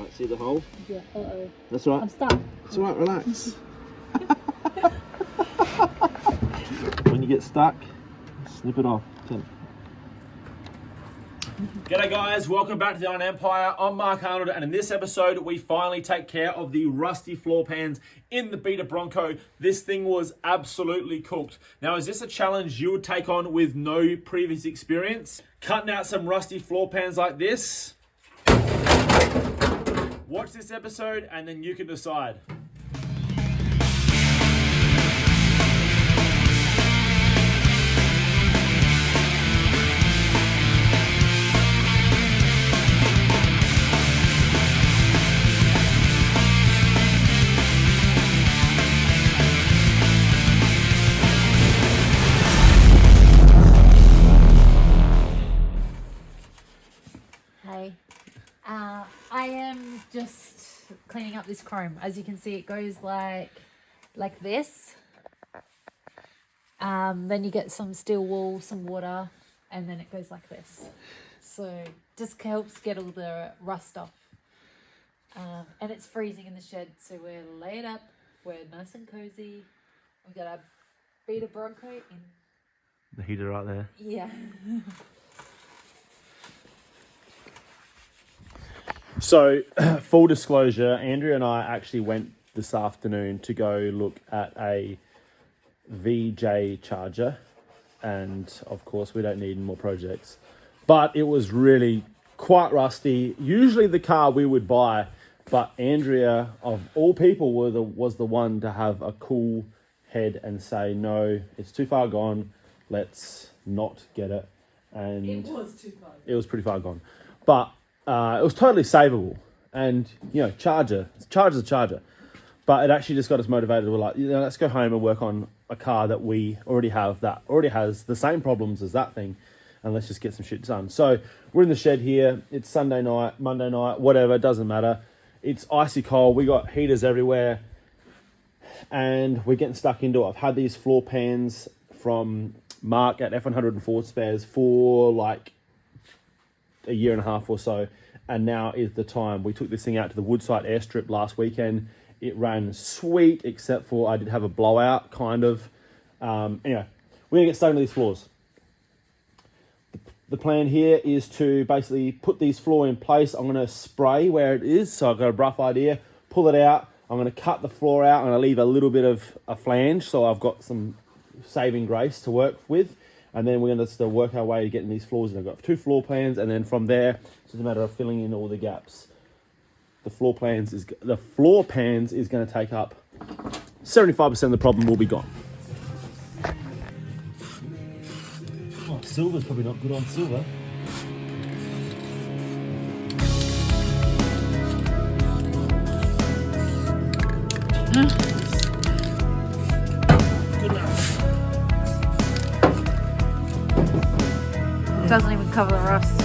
Right, see the hole? Yeah, uh-oh. That's right. I'm stuck. It's alright, relax. When you get stuck, snip it off. G'day guys, welcome back to the Iron Empire. I'm Mark Arnold, and in this episode we finally take care of the rusty floor pans in the Bullnose Bronco. This thing was absolutely cooked. Now, is this a challenge you would take on with no previous experience? Cutting out some rusty floor pans like this? Watch this episode and then you can decide. I am just cleaning up this chrome. As you can see, it goes like this. Then you get some steel wool, some water, and then it goes like this. So just helps get all the rust off. And it's freezing in the shed, so we're laid up. We're nice and cozy. We've got our Bullnose Bronco in. The heater right there. Yeah. So, full disclosure, Andrea and I actually went this afternoon to go look at a VJ charger. And of course, we don't need more projects. But it was really quite rusty. Usually the car we would buy, but Andrea, of all people, was the one to have a cool head and say, no, it's too far gone. Let's not get it. And It was too far. It was pretty far gone. But it was totally savable, and charger's a charger, but it actually just got us motivated. We're like, let's go home and work on a car that we already have that already has the same problems as that thing, and let's just get some shit done. So we're in the shed here. It's Sunday night, Monday night, whatever, it doesn't matter. It's icy cold. We got heaters everywhere, and we're getting stuck into it. I've had these floor pans from Mark at F100 Ford Spares for like a year and a half or so, and now is the time. We took this thing out to the Woodside airstrip last weekend. It ran sweet, except for I did have a blowout, kind of. Anyway, we're gonna get started with these floors. The plan here is to basically put these floor in place. I'm gonna spray where it is, so I've got a rough idea, pull it out. I'm gonna cut the floor out. I'm gonna leave a little bit of a flange, so I've got some saving grace to work with. And then we're going to still work our way to getting these floors in. I've got 2 floor plans, and then from there, it's just a matter of filling in all the gaps. The floor pans is going to take up 75% of the problem will be gone. Oh, silver's probably not good on silver. Doesn't even cover the rust.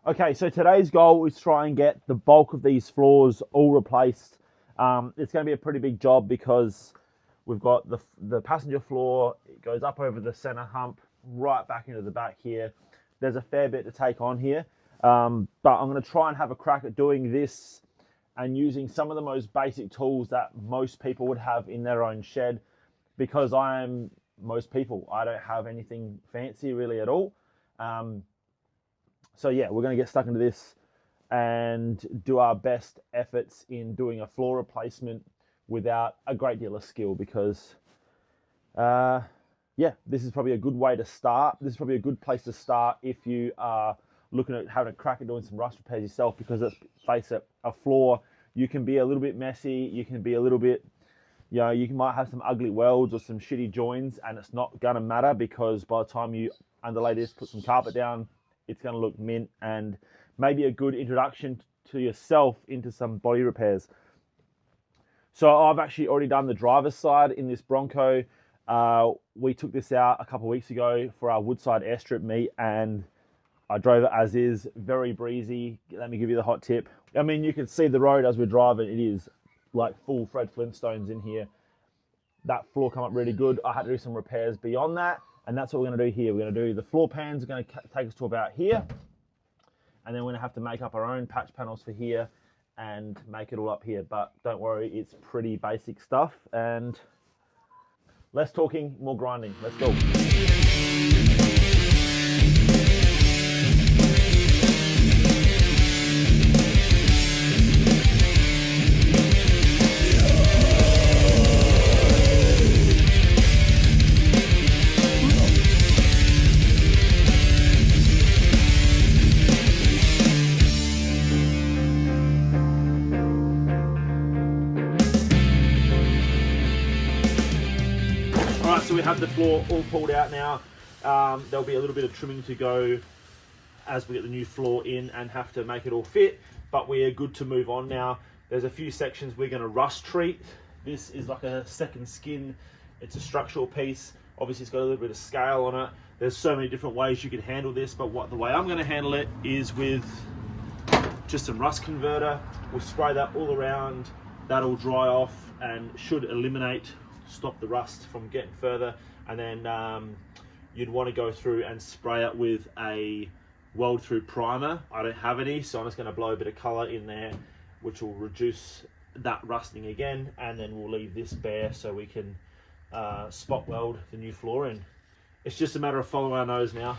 Okay, so today's goal is to try and get the bulk of these floors all replaced. It's going to be a pretty big job because we've got the passenger floor. It goes up over the center hump, right back into the back here. There's a fair bit to take on here, but I'm going to try and have a crack at doing this and using some of the most basic tools that most people would have in their own shed, because I am most people. I don't have anything fancy really at all. So yeah, we're going to get stuck into this and do our best efforts in doing a floor replacement without a great deal of skill, because yeah, this is probably a good way to start. This is probably a good place to start if you are looking at having a crack at doing some rust repairs yourself, because let's face it, a floor, you can be a little bit messy, you can be a little bit, you know, you might have some ugly welds or some shitty joins, and it's not going to matter, because by the time you underlay this, put some carpet down, it's going to look mint, and maybe a good introduction to yourself into some body repairs. So I've actually already done the driver's side in this Bronco. We took this out a couple of weeks ago for our Woodside airstrip meet, and I drove it as is, very breezy. Let me give you the hot tip. I mean, you can see the road as we're driving. It is like full Fred Flintstones in here. That floor come up really good. I had to do some repairs beyond that, and that's what we're going to do here. We're going to do the floor pans are going to take us to about here, and then we're going to have to make up our own patch panels for here and make it all up here. But don't worry, it's pretty basic stuff, and less talking, more grinding. Let's go. So we have the floor all pulled out now. There'll be a little bit of trimming to go as we get the new floor in and have to make it all fit, but we are good to move on now. There's a few sections we're going to rust treat. This is like a second skin. It's a structural piece. Obviously it's got a little bit of scale on it. There's so many different ways you could handle this, but the way I'm going to handle it is with just some rust converter. We'll spray that all around. That'll dry off and should eliminate, stop the rust from getting further, and then you'd want to go through and spray it with a weld through primer. I don't have any, so I'm just going to blow a bit of color in there, which will reduce that rusting again, and then we'll leave this bare so we can spot weld the new floor in. It's just a matter of following our nose now.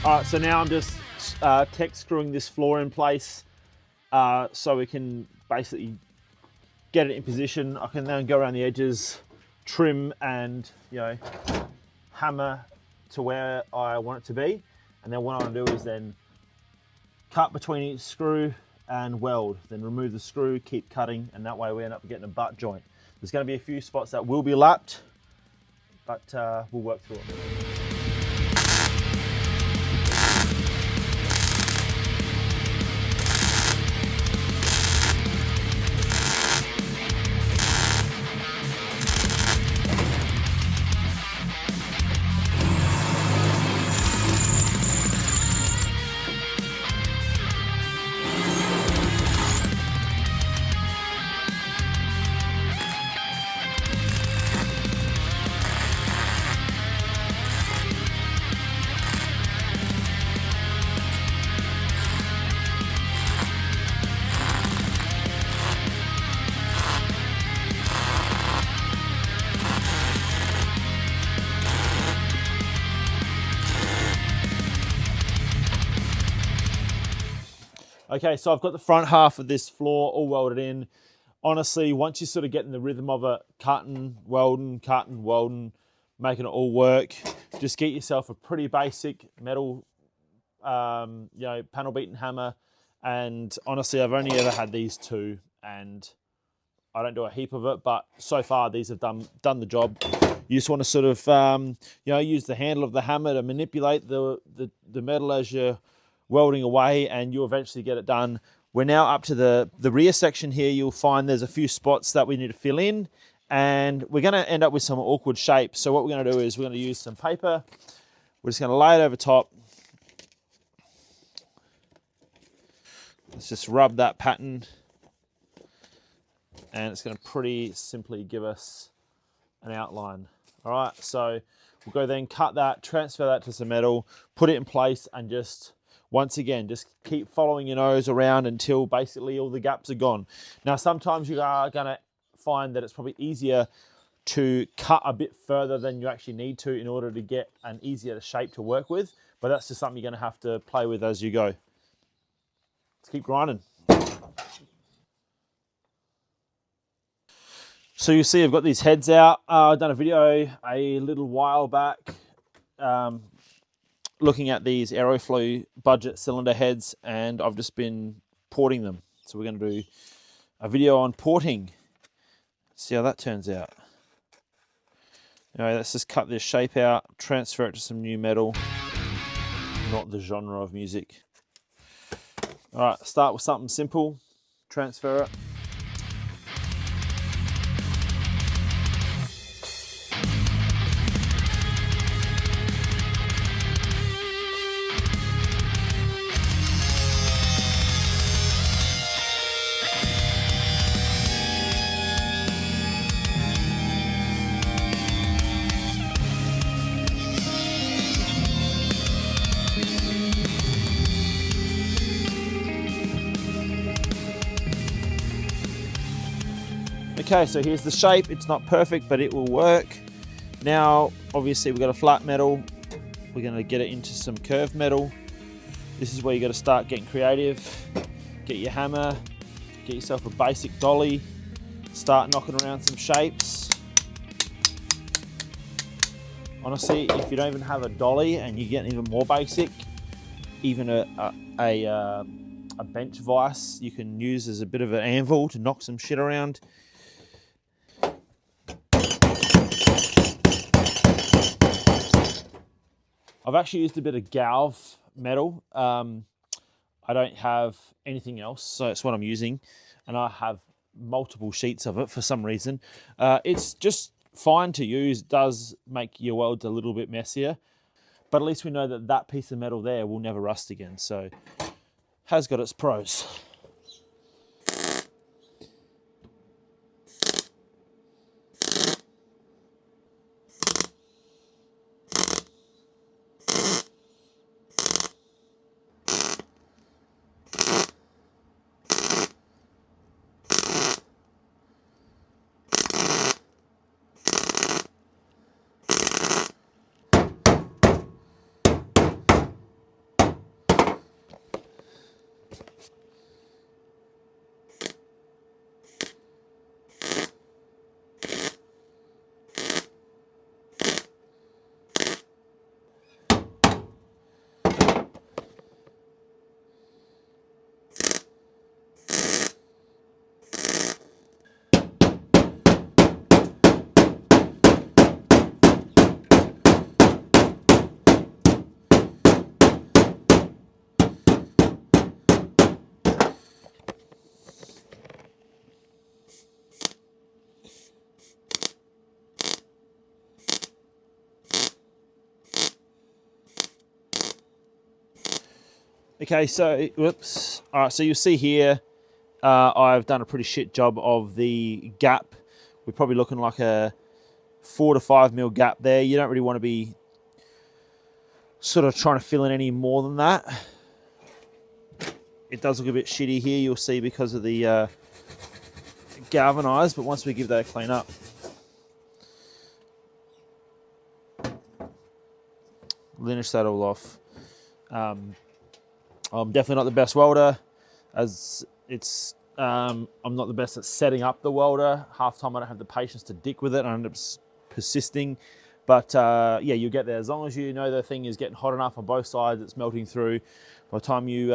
Alright, so now I'm just tech screwing this floor in place so we can basically get it in position. I can then go around the edges, trim, and hammer to where I want it to be. And then what I want to do is then cut between each screw and weld, then remove the screw, keep cutting, and that way we end up getting a butt joint. There's going to be a few spots that will be lapped, but we'll work through it. Okay, so I've got the front half of this floor all welded in. Honestly, once you sort of get in the rhythm of it, cutting, welding, making it all work, just get yourself a pretty basic metal, panel beating hammer. And honestly, I've only ever had these two, and I don't do a heap of it, but so far these have done the job. You just want to sort of, use the handle of the hammer to manipulate the metal as you're welding away, and you eventually get it done. We're now up to the rear section here. You'll find there's a few spots that we need to fill in, and we're going to end up with some awkward shapes. So what we're going to do is we're going to use some paper. We're just going to lay it over top, Let's just rub that pattern, and it's going to pretty simply give us an outline. All right, so we'll go then cut that, transfer that to some metal, put it in place, and just once again, just keep following your nose around until basically all the gaps are gone. Now, sometimes you are going to find that it's probably easier to cut a bit further than you actually need to in order to get an easier shape to work with, but that's just something you're going to have to play with as you go. Let's keep grinding. So you see I've got these heads out. I've done a video a little while back looking at these Aeroflow budget cylinder heads, and I've just been porting them. So we're going to do a video on porting. See how that turns out. Anyway, let's just cut this shape out, transfer it to some new metal, not the genre of music. All right, start with something simple, transfer it. Okay, so here's the shape. It's not perfect, but it will work. Now, obviously we've got a flat metal. We're gonna get it into some curved metal. This is where you gotta start getting creative. Get your hammer, get yourself a basic dolly, start knocking around some shapes. Honestly, if you don't even have a dolly and you get even more basic, even a bench vise you can use as a bit of an anvil to knock some shit around. I've actually used a bit of galv metal. I don't have anything else, so it's what I'm using, and I have multiple sheets of it for some reason. It's just fine to use. It does make your welds a little bit messier, but at least we know that that piece of metal there will never rust again, so has got its pros. Okay, so, whoops. All right, so you'll see here, I've done a pretty shit job of the gap. We're probably looking like a 4 to 5 mil gap there. You don't really want to be sort of trying to fill in any more than that. It does look a bit shitty here, you'll see, because of the galvanized, but once we give that a clean up, linish that all off. I'm definitely not the best welder, as it's I'm not the best at setting up the welder. Half the time I don't have the patience to dick with it, and I end up persisting. But yeah, you'll get there. As long as you know the thing is getting hot enough on both sides, it's melting through. By the time you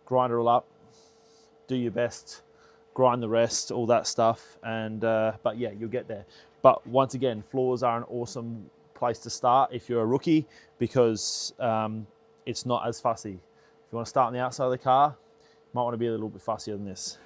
grind it all up, do your best, grind the rest, all that stuff. And but yeah, you'll get there. But once again, floors are an awesome place to start if you're a rookie, because it's not as fussy. If you want to start on the outside of the car, you might want to be a little bit fussier than this.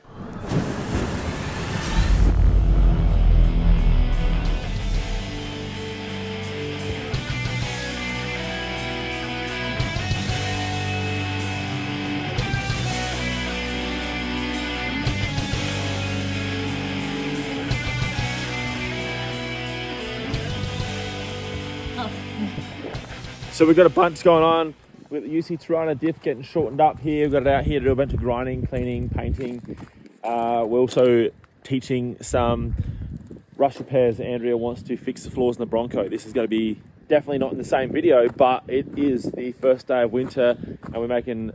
So we've got a bunch going on. We've got the UC Tirana diff getting shortened up here. We've got it out here to do a bunch of grinding, cleaning, painting. We're also teaching some rust repairs. Andrea wants to fix the floors in the Bronco. This is going to be definitely not in the same video, but it is the first day of winter and we're making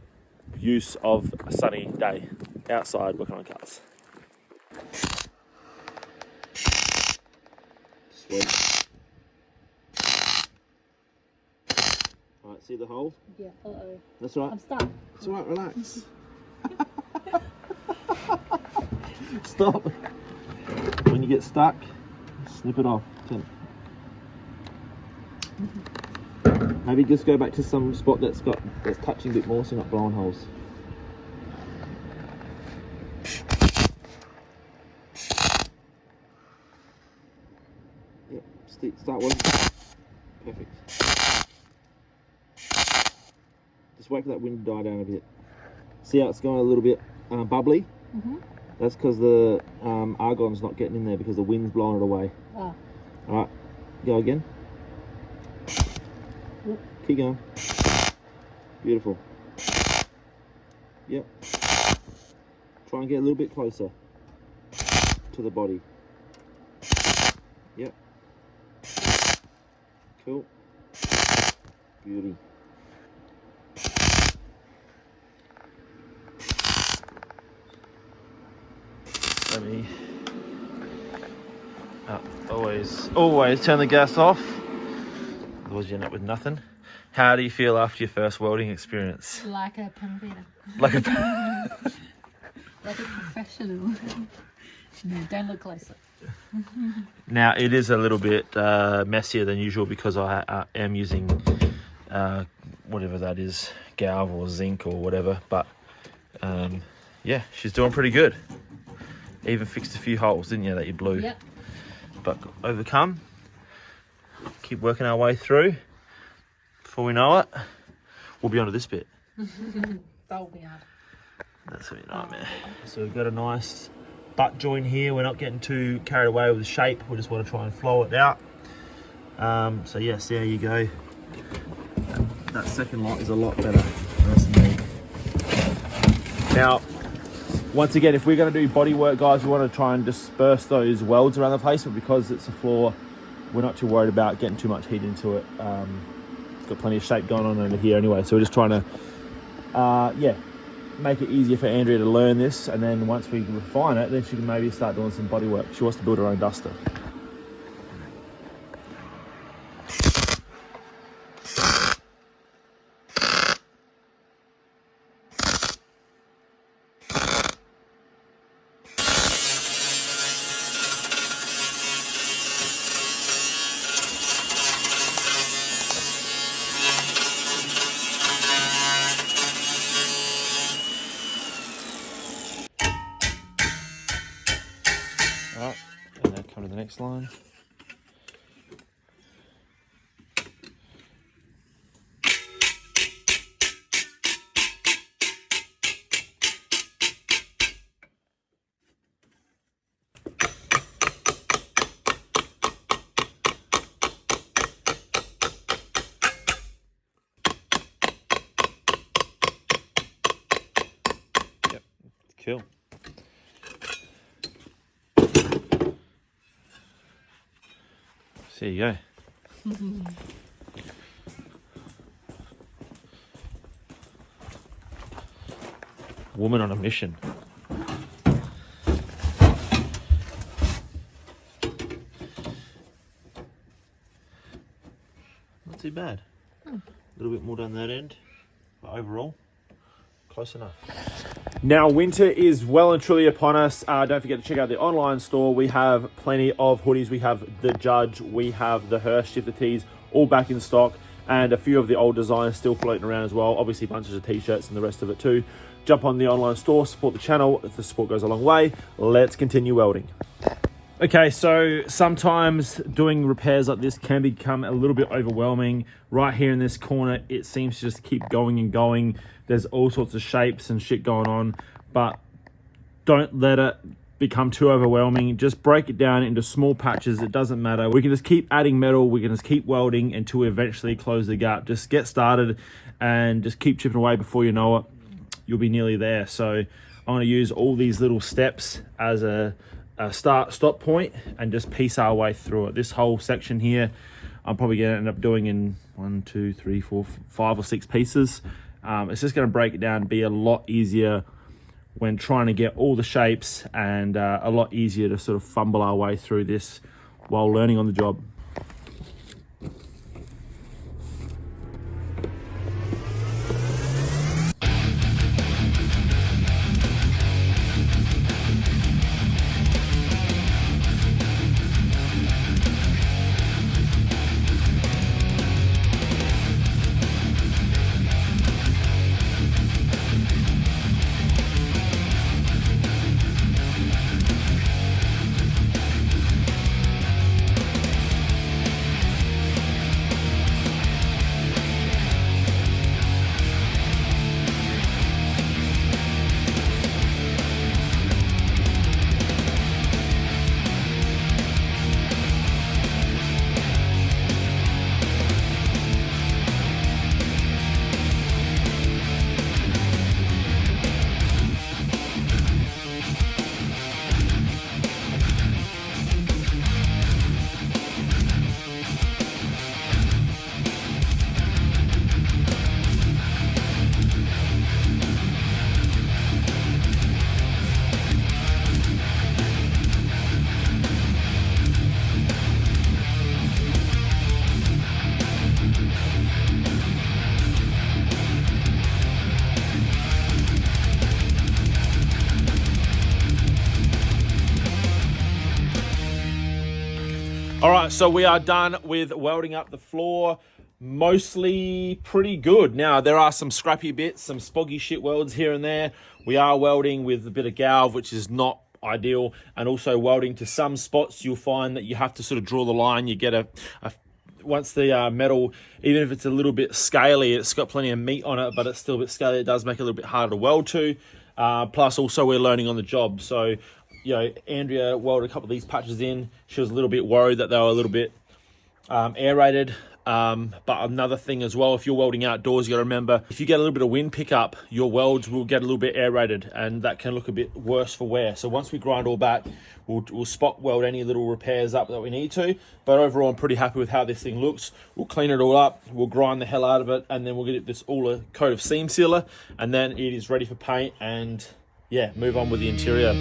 use of a sunny day outside working on cars. Sweet. Alright, see the hole? Yeah, uh-oh. That's right. I'm stuck. It's alright, relax. Stop. When you get stuck, snip it off. Maybe just go back to some spot that's touching a bit more so you're not blowing holes. Yep, start working. Perfect. Just wait for that wind to die down a bit. See how it's going a little bit bubbly? Mm-hmm. That's because the argon's not getting in there because the wind's blowing it away. Oh. Alright, go again. Yep. Keep going. Beautiful. Yep. Try and get a little bit closer to the body. Yep. Cool. Beauty. Let me always turn the gas off. Otherwise you end up with nothing. How do you feel after your first welding experience? Like a pinball. Like a Like a professional. No, don't look closer. Now it is a little bit messier than usual because I am using whatever that is, galv or zinc or whatever, but yeah, she's doing pretty good. Even fixed a few holes, didn't you, that you blew? Yep. But overcome. Keep working our way through. Before we know it, we'll be onto this bit. That'll be hard. That's gonna be a nightmare. So we've got a nice butt joint here. We're not getting too carried away with the shape. We just want to try and flow it out. So yes, there you go. That second lot is a lot better. Nice and neat. Now, once again, if we're going to do body work, guys, we want to try and disperse those welds around the place, but because it's a floor, we're not too worried about getting too much heat into it. It's got plenty of shape going on over here anyway, so we're just trying to, yeah, make it easier for Andrea to learn this, and then once we refine it, then she can maybe start doing some body work. She wants to build her own duster. Alright, and now come to the next line. Yep, cool. There you go. Woman on a mission. Not too bad. A little bit more down that end, but overall, close enough. Now winter is well and truly upon us. Don't forget to check out the online store. We have plenty of hoodies. We have the Judge, we have the Hearst shifter tees, all back in stock, and a few of the old designs still floating around as well. Obviously bunches of t-shirts and the rest of it too. Jump on the online store, support the channel. If the support goes a long way, let's continue welding. Okay, so sometimes doing repairs like this can become a little bit overwhelming. Right here in this corner, it seems to just keep going and going. There's all sorts of shapes and shit going on, but don't let it become too overwhelming, just break it down into small patches. It doesn't matter. We can just keep adding metal. We can just keep welding until we eventually close the gap. Just get started and just keep chipping away. Before you know it, you'll be nearly there. So I'm going to use all these little steps as a stop point and just piece our way through it. This whole section here, I'm probably going to end up doing in 1, 2, 3, 4, 5 or 6 pieces. It's just going to break it down, be a lot easier when trying to get all the shapes, and a lot easier to sort of fumble our way through this while learning on the job. All right, so we are done with welding up the floor. Mostly pretty good. Now, there are some scrappy bits, some spoggy shit welds here and there. We are welding with a bit of galv, which is not ideal. And also welding to some spots, you'll find that you have to sort of draw the line. You get once the metal, even if it's a little bit scaly, it's got plenty of meat on it, but it's still a bit scaly. It does make it a little bit harder to weld to. Plus, also, we're learning on the job. So, you know, Andrea welded a couple of these patches in. She was a little bit worried that they were a little bit aerated. But another thing as well, if you're welding outdoors, you got to remember, if you get a little bit of wind pickup, your welds will get a little bit aerated, and that can look a bit worse for wear. So once we grind all back, we'll spot weld any little repairs up that we need to. But overall, I'm pretty happy with how this thing looks. We'll clean it all up, we'll grind the hell out of it, and then we'll get this all a coat of seam sealer, and then it is ready for paint, and yeah, move on with the interior.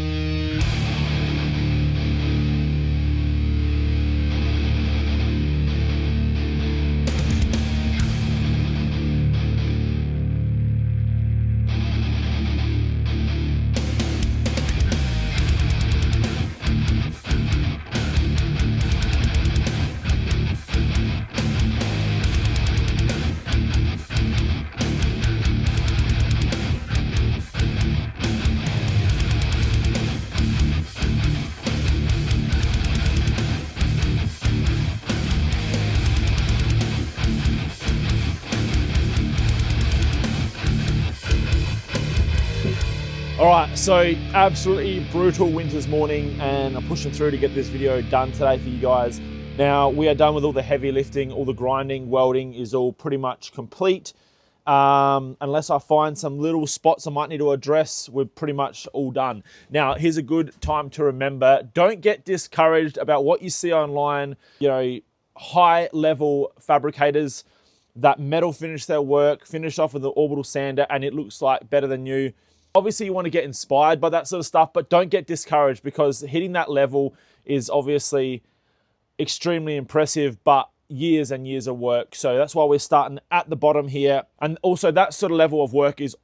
All right, so absolutely brutal winter's morning, and I'm pushing through to get this video done today for you guys. Now, we are done with all the heavy lifting, all the grinding, welding is all pretty much complete. Unless I find some little spots I might need to address, we're pretty much all done. Now, here's a good time to remember, don't get discouraged about what you see online. You know, high level fabricators that metal finish their work, finish off with the orbital sander, and it looks like better than you. Obviously, you want to get inspired by that sort of stuff, but don't get discouraged, because hitting that level is obviously extremely impressive, but years and years of work. So that's why we're starting at the bottom here. And also that sort of level of work is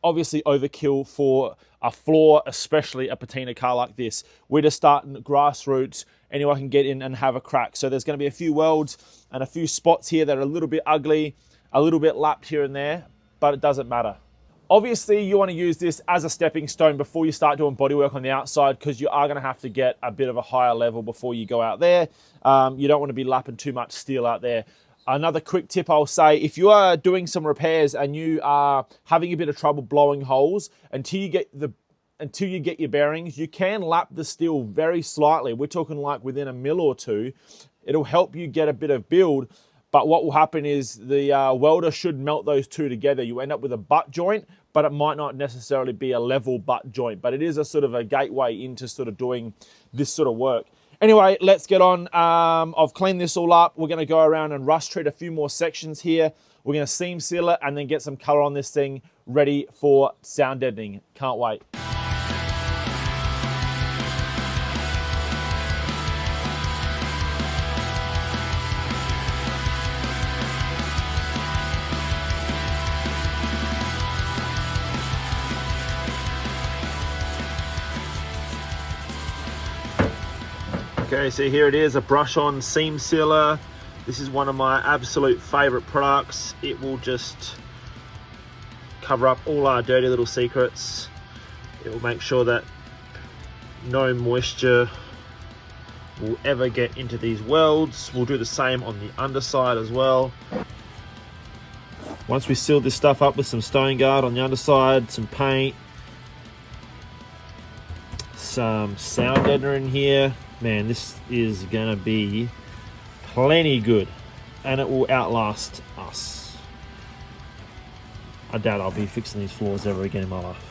obviously overkill for a floor, especially a patina car like this. We're just starting grassroots. Anyone can get in and have a crack. So there's going to be a few welds and a few spots here that are a little bit ugly, a little bit lapped here and there, but it doesn't matter. Obviously, you want to use this as a stepping stone before you start doing bodywork on the outside, because you are going to have to get a bit of a higher level before you go out there. You don't want to be lapping too much steel out there. Another quick tip I'll say, if you are doing some repairs and you are having a bit of trouble blowing holes, until you get the until you get your bearings. You can lap the steel very slightly. We're talking like within a mil or two. It'll help you get a bit of build. But what will happen is the welder should melt those two together. You end up with a butt joint, but it might not necessarily be a level butt joint. But it is a sort of a gateway into sort of doing this sort of work. Anyway, let's get on. I've cleaned this all up. We're going to go around and rust treat a few more sections here. We're going to seam seal it and then get some color on this thing ready for sound deadening. Can't wait. Okay, so here it is, a brush-on seam sealer. This is one of my absolute favorite products. It will just cover up all our dirty little secrets. It will make sure that no moisture will ever get into these welds. We'll do the same on the underside as well. Once we seal this stuff up with some stone guard on the underside, some paint, some sound deadener in here, man, this is gonna be plenty good, and it will outlast us. I doubt I'll be fixing these floors ever again in my life.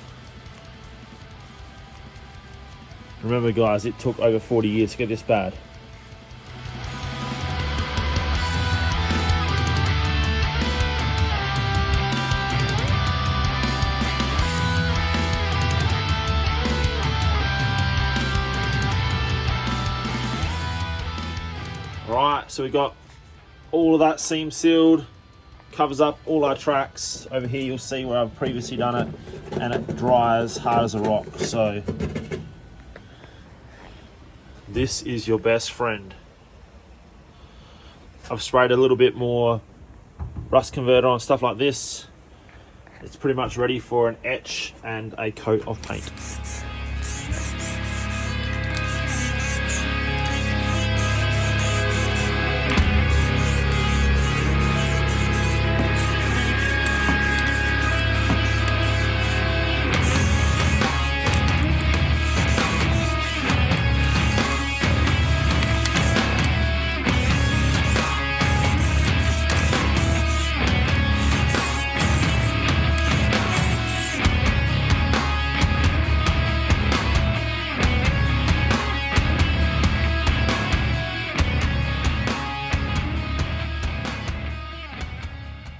Remember guys, it took over 40 years to get this bad. Right, so we got all of that seam sealed, covers up all our tracks. Over here you'll see where I've previously done it, and it dries hard as a rock. So this is your best friend. I've sprayed a little bit more rust converter on stuff like this. It's pretty much ready for an etch and a coat of paint.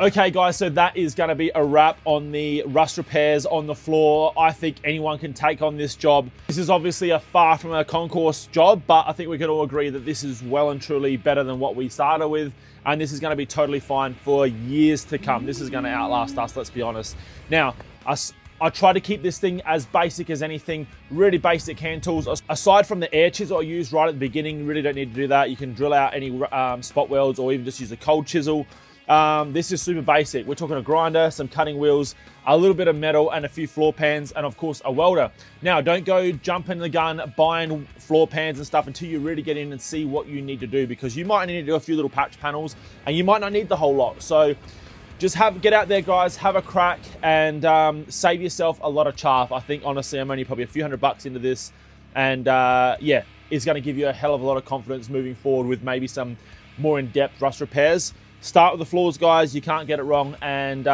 Okay guys, so that is going to be a wrap on the rust repairs on the floor. I think anyone can take on this job. This is obviously a far from a concourse job, but I think we can all agree that this is well and truly better than what we started with, and this is going to be totally fine for years to come. This is going to outlast us, let's be honest. Now, I try to keep this thing as basic as anything, really basic hand tools. Aside from the air chisel I used right at the beginning, you really don't need to do that. You can drill out any spot welds or even just use a cold chisel. This is super basic. We're talking a grinder, some cutting wheels, a little bit of metal and a few floor pans, and of course a welder. Now, don't go jumping the gun buying floor pans and stuff until you really get in and see what you need to do, because you might need to do a few little patch panels and you might not need the whole lot. So just get out there guys, have a crack, and save yourself a lot of chaff. I think honestly I'm only probably a few $100 into this, and yeah, it's going to give you a hell of a lot of confidence moving forward with maybe some more in-depth rust repairs. Start with the floors guys, you can't get it wrong, and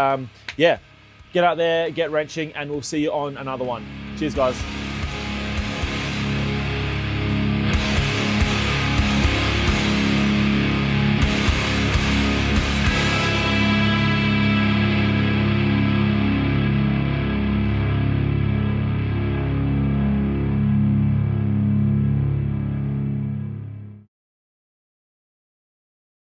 yeah, get out there, get wrenching, and we'll see you on another one. Cheers guys.